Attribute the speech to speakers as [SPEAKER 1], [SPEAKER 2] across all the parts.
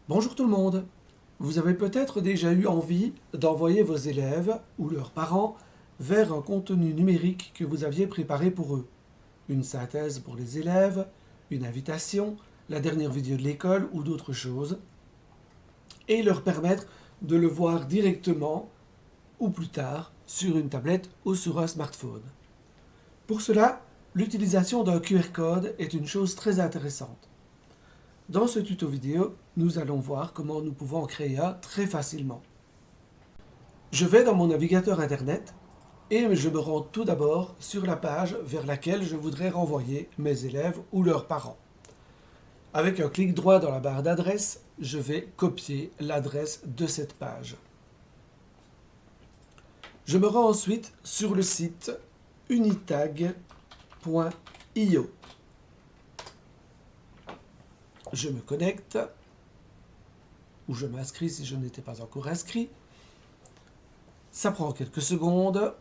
[SPEAKER 1] Bonjour tout le monde. Vous avez peut-être déjà eu envie d'envoyer vos élèves ou leurs parents vers un contenu numérique que vous aviez préparé pour eux. Une synthèse pour les élèves, une invitation, la dernière vidéo de l'école ou d'autres choses. Et leur permettre de le voir directement ou plus tard sur une tablette ou sur un smartphone. Pour cela, l'utilisation d'un QR code est une chose très intéressante. Dans ce tuto vidéo, nous allons voir comment nous pouvons en créer un très facilement. Je vais dans mon navigateur internet et je me rends tout d'abord sur la page vers laquelle je voudrais renvoyer mes élèves ou leurs parents. Avec un clic droit dans la barre d'adresse, je vais copier l'adresse de cette page. Je me rends ensuite sur le site unitag.io. Je me connecte, ou je m'inscris si je n'étais pas encore inscrit. Ça prend quelques secondes.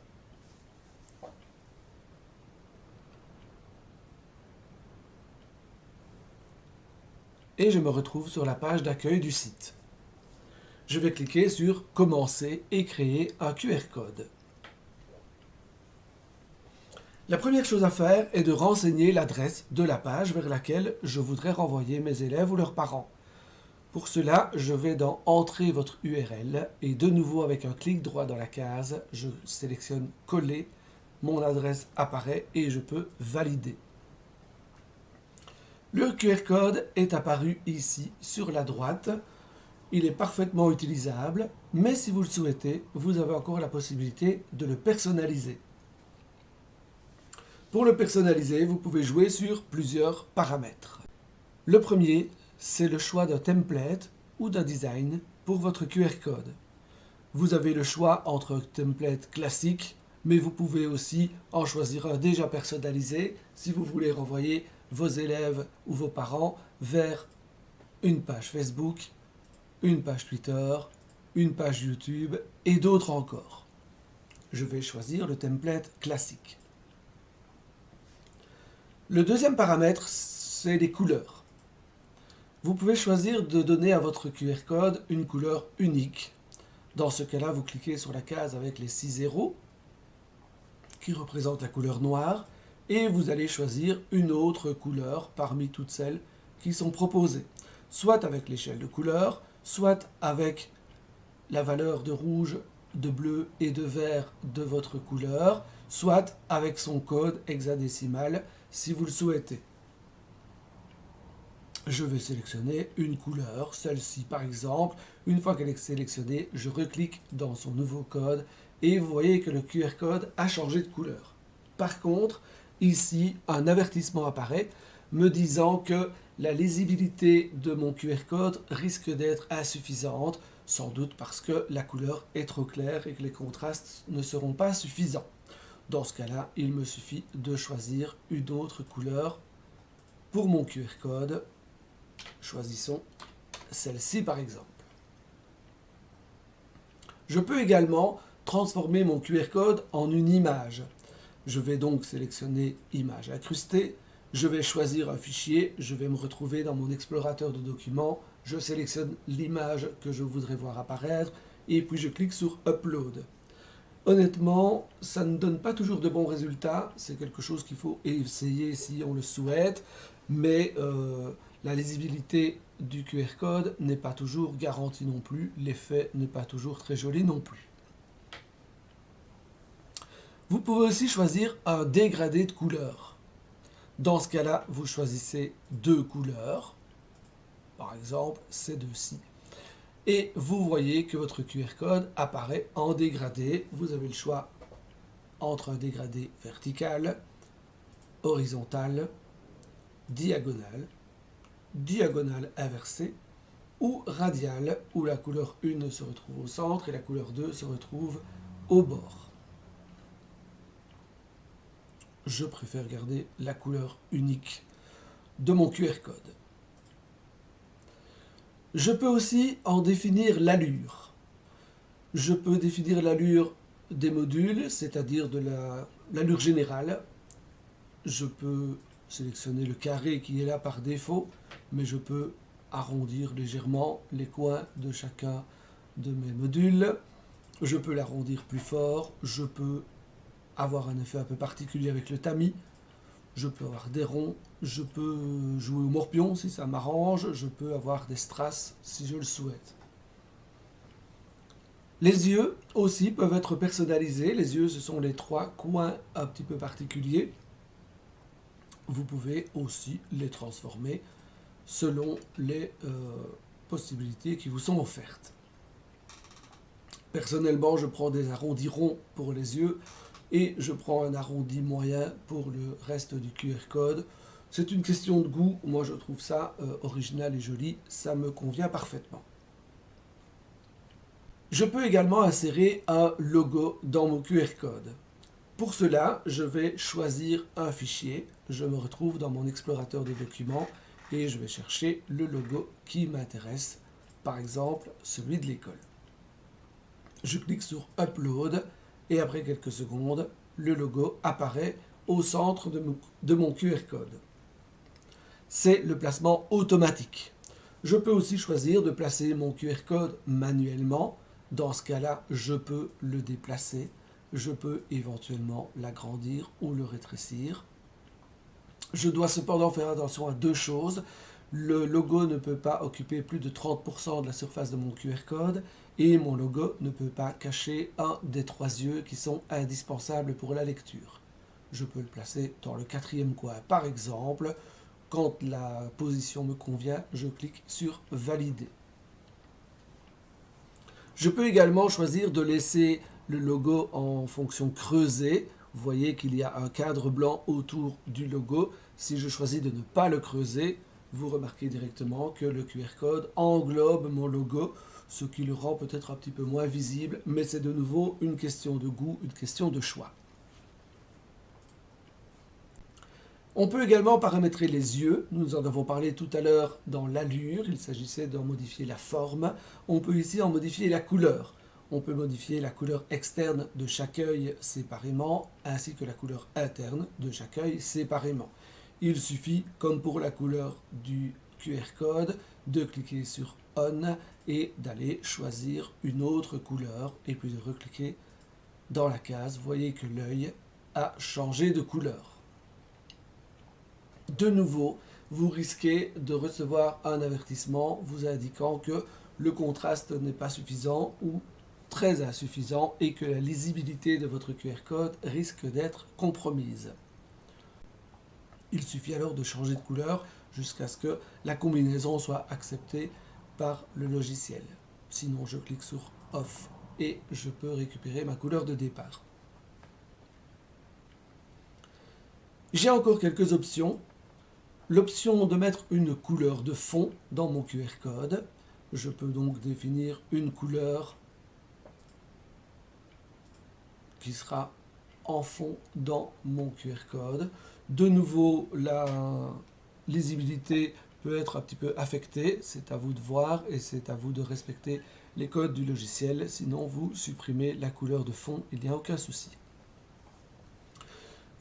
[SPEAKER 1] Et je me retrouve sur la page d'accueil du site. Je vais cliquer sur « Commencer et créer un QR code ». La première chose à faire est de renseigner l'adresse de la page vers laquelle je voudrais renvoyer mes élèves ou leurs parents. Pour cela, je vais dans « Entrer votre URL » et de nouveau avec un clic droit dans la case, je sélectionne « Coller », mon adresse apparaît et je peux valider. Le QR code est apparu ici sur la droite. Il est parfaitement utilisable, mais si vous le souhaitez, vous avez encore la possibilité de le personnaliser. Pour le personnaliser, vous pouvez jouer sur plusieurs paramètres. Le premier, c'est le choix d'un template ou d'un design pour votre QR code. Vous avez le choix entre un template classique, mais vous pouvez aussi en choisir un déjà personnalisé si vous voulez renvoyer vos élèves ou vos parents vers une page Facebook, une page Twitter, une page YouTube et d'autres encore. Je vais choisir le template classique. Le deuxième paramètre, c'est les couleurs. Vous pouvez choisir de donner à votre QR code une couleur unique. Dans ce cas-là, vous cliquez sur la case avec les 6 zéros qui représentent la couleur noire et vous allez choisir une autre couleur parmi toutes celles qui sont proposées, soit avec l'échelle de couleurs, soit avec la valeur de rouge, de bleu et de vert de votre couleur, soit avec son code hexadécimal si vous le souhaitez. Je vais sélectionner une couleur, celle-ci par exemple. Une fois qu'elle est sélectionnée, je reclique dans son nouveau code et vous voyez que le QR code a changé de couleur. Par contre, ici, un avertissement apparaît me disant que la lisibilité de mon QR code risque d'être insuffisante, sans doute parce que la couleur est trop claire et que les contrastes ne seront pas suffisants. Dans ce cas-là, il me suffit de choisir une autre couleur pour mon QR code. Choisissons celle-ci par exemple. Je peux également transformer mon QR code en une image. Je vais donc sélectionner Image incrustée. Je vais choisir un fichier. Je vais me retrouver dans mon explorateur de documents. Je sélectionne l'image que je voudrais voir apparaître et puis je clique sur Upload. Honnêtement, ça ne donne pas toujours de bons résultats. C'est quelque chose qu'il faut essayer si on le souhaite. Mais la lisibilité du QR code n'est pas toujours garantie non plus. L'effet n'est pas toujours très joli non plus. Vous pouvez aussi choisir un dégradé de couleurs. Dans ce cas-là, vous choisissez deux couleurs. Par exemple, ces deux-ci. Et vous voyez que votre QR code apparaît en dégradé. Vous avez le choix entre un dégradé vertical, horizontal, diagonale, diagonale inversée ou radiale où la couleur 1 se retrouve au centre et la couleur 2 se retrouve au bord. Je préfère garder la couleur unique de mon QR code. Je peux aussi en définir l'allure. Je peux définir l'allure des modules, c'est-à-dire de l'allure générale. Je peux sélectionner le carré qui est là par défaut, mais je peux arrondir légèrement les coins de chacun de mes modules. Je peux l'arrondir plus fort, je peux avoir un effet un peu particulier avec le tamis, je peux avoir des ronds, je peux jouer au morpion si ça m'arrange, je peux avoir des strass si je le souhaite. Les yeux aussi peuvent être personnalisés. Les yeux, ce sont les 3 coins un petit peu particuliers. Vous pouvez aussi les transformer selon les possibilités qui vous sont offertes. Personnellement, je prends des arrondis ronds pour les yeux et je prends un arrondi moyen pour le reste du QR code. C'est une question de goût. Moi, je trouve ça original et joli. Ça me convient parfaitement. Je peux également insérer un logo dans mon QR code. Pour cela, je vais choisir un fichier. Je me retrouve dans mon explorateur de documents et je vais chercher le logo qui m'intéresse, par exemple celui de l'école. Je clique sur Upload et après quelques secondes, le logo apparaît au centre de mon QR code. C'est le placement automatique. Je peux aussi choisir de placer mon QR code manuellement. Dans ce cas-là, je peux le déplacer. Je peux éventuellement l'agrandir ou le rétrécir. Je dois cependant faire attention à 2 choses. Le logo ne peut pas occuper plus de 30% de la surface de mon QR code et mon logo ne peut pas cacher un des 3 yeux qui sont indispensables pour la lecture. Je peux le placer dans le 4e coin par exemple. Quand la position me convient, je clique sur Valider. Je peux également choisir de laisser le logo en fonction creusée. Vous voyez qu'il y a un cadre blanc autour du logo. Si je choisis de ne pas le creuser, vous remarquez directement que le QR code englobe mon logo, ce qui le rend peut-être un petit peu moins visible, mais c'est de nouveau une question de goût, une question de choix. On peut également paramétrer les yeux. Nous en avons parlé tout à l'heure dans l'allure. Il s'agissait d'en modifier la forme. On peut ici en modifier la couleur. On peut modifier la couleur externe de chaque œil séparément, ainsi que la couleur interne de chaque œil séparément. Il suffit, comme pour la couleur du QR code, de cliquer sur On et d'aller choisir une autre couleur et puis de recliquer dans la case. Vous voyez que l'œil a changé de couleur. De nouveau, vous risquez de recevoir un avertissement vous indiquant que le contraste n'est pas suffisant ou très insuffisant et que la lisibilité de votre QR code risque d'être compromise. Il suffit alors de changer de couleur jusqu'à ce que la combinaison soit acceptée par le logiciel. Sinon, je clique sur Off et je peux récupérer ma couleur de départ. J'ai encore quelques options. L'option de mettre une couleur de fond dans mon QR code. Je peux donc définir une couleur qui sera en fond dans mon QR code. De nouveau, la lisibilité peut être un petit peu affectée. C'est à vous de voir et c'est à vous de respecter les codes du logiciel. Sinon, vous supprimez la couleur de fond, il n'y a aucun souci.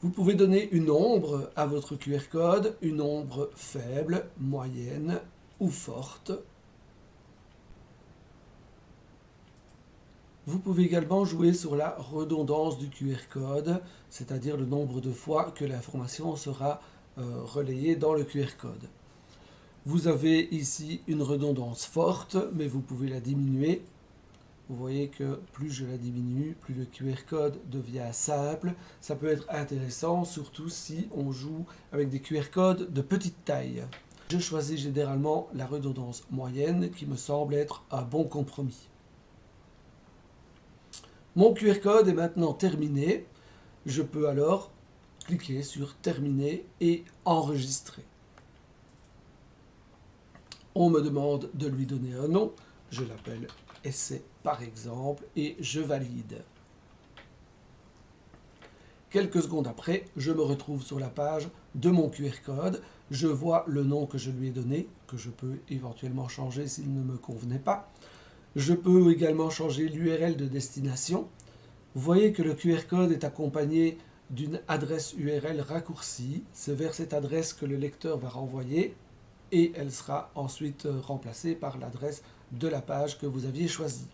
[SPEAKER 1] Vous pouvez donner une ombre à votre QR code, une ombre faible, moyenne ou forte. Vous pouvez également jouer sur la redondance du QR code, c'est-à-dire le nombre de fois que l'information sera relayée dans le QR code. Vous avez ici une redondance forte, mais vous pouvez la diminuer. Vous voyez que plus je la diminue, plus le QR code devient simple. Ça peut être intéressant, surtout si on joue avec des QR codes de petite taille. Je choisis généralement la redondance moyenne qui me semble être un bon compromis. Mon QR code est maintenant terminé. Je peux alors cliquer sur Terminer et Enregistrer. On me demande de lui donner un nom. Je l'appelle Essai par exemple et je valide. Quelques secondes après, je me retrouve sur la page de mon QR code. Je vois le nom que je lui ai donné, que je peux éventuellement changer s'il ne me convenait pas. Je peux également changer l'URL de destination. Vous voyez que le QR code est accompagné d'une adresse URL raccourcie. C'est vers cette adresse que le lecteur va renvoyer. et elle sera ensuite remplacée par l'adresse de la page que vous aviez choisie.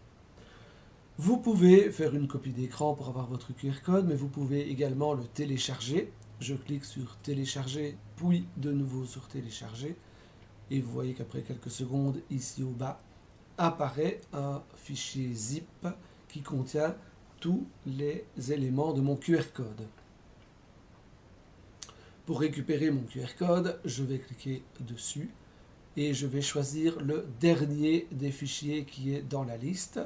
[SPEAKER 1] Vous pouvez faire une copie d'écran pour avoir votre QR code, mais vous pouvez également le télécharger. Je clique sur télécharger, puis de nouveau sur télécharger. Et vous voyez qu'après quelques secondes, ici au bas, apparaît un fichier zip qui contient tous les éléments de mon QR code. Pour récupérer mon QR code, je vais cliquer dessus et je vais choisir le dernier des fichiers qui est dans la liste.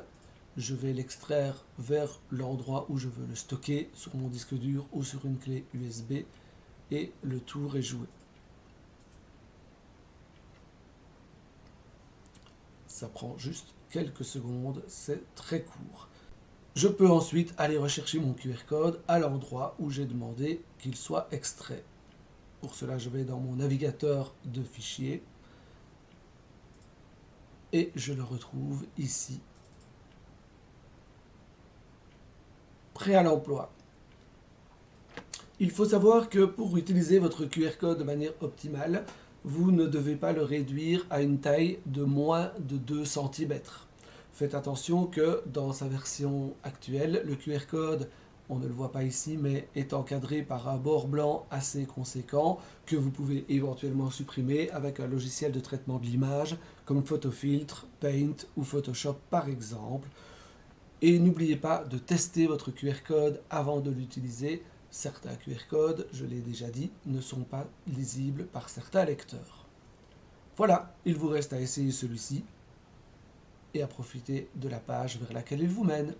[SPEAKER 1] Je vais l'extraire vers l'endroit où je veux le stocker, sur mon disque dur ou sur une clé USB, et le tour est joué. Ça prend juste quelques secondes, c'est très court. Je peux ensuite aller rechercher mon QR code à l'endroit où j'ai demandé qu'il soit extrait. Pour cela, je vais dans mon navigateur de fichiers et je le retrouve ici. Prêt à l'emploi. Il faut savoir que pour utiliser votre QR code de manière optimale, vous ne devez pas le réduire à une taille de moins de 2 cm. Faites attention que dans sa version actuelle, le QR code, on ne le voit pas ici, mais est encadré par un bord blanc assez conséquent que vous pouvez éventuellement supprimer avec un logiciel de traitement de l'image comme Photofiltre, Paint ou Photoshop par exemple. Et n'oubliez pas de tester votre QR code avant de l'utiliser. Certains QR codes, je l'ai déjà dit, ne sont pas lisibles par certains lecteurs. Voilà, il vous reste à essayer celui-ci et à profiter de la page vers laquelle il vous mène.